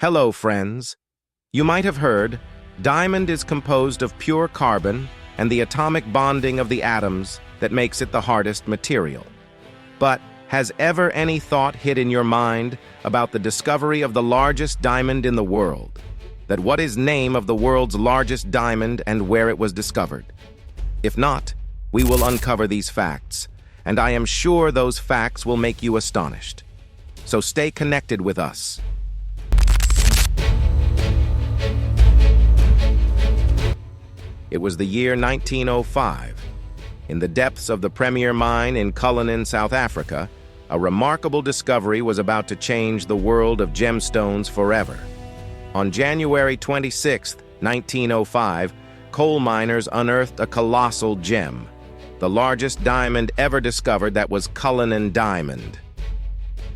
Hello, friends. You might have heard, diamond is composed of pure carbon and the atomic bonding of the atoms that makes it the hardest material. But has ever any thought hit in your mind about the discovery of the largest diamond in the world? That what is name of the world's largest diamond and where it was discovered? If not, we will uncover these facts, and I am sure those facts will make you astonished. So stay connected with us. It was the year 1905. In the depths of the premier mine in Cullinan, South Africa, a remarkable discovery was about to change the world of gemstones forever. On January 26, 1905, coal miners unearthed a colossal gem, the largest diamond ever discovered that was Cullinan diamond.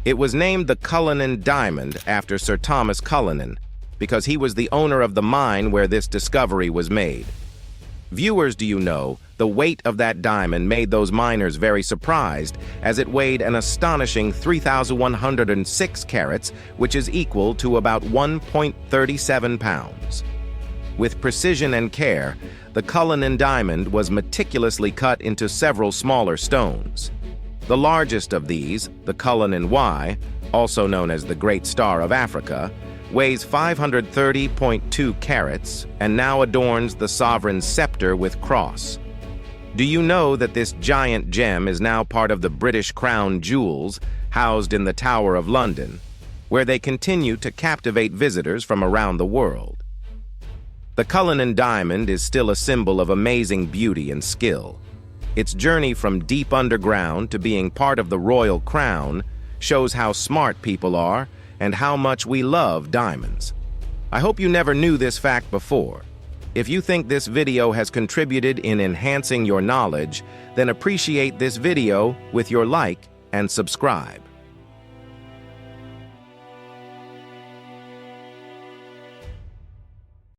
It was named the Cullinan Diamond after Sir Thomas Cullinan because he was the owner of the mine where this discovery was made. Viewers, do you know, the weight of that diamond made those miners very surprised, as it weighed an astonishing 3,106 carats, which is equal to about 1.37 pounds. With precision and care, the Cullinan diamond was meticulously cut into several smaller stones. The largest of these, the Cullinan Y, also known as the Great Star of Africa, weighs 530.2 carats and now adorns the sovereign's scepter with cross. Do you know that this giant gem is now part of the British Crown jewels housed in the Tower of London, where they continue to captivate visitors from around the world? The Cullinan diamond is still a symbol of amazing beauty and skill. Its journey from deep underground to being part of the royal crown shows how smart people are and how much we love diamonds. I hope you never knew this fact before. If you think this video has contributed in enhancing your knowledge, then appreciate this video with your like and subscribe.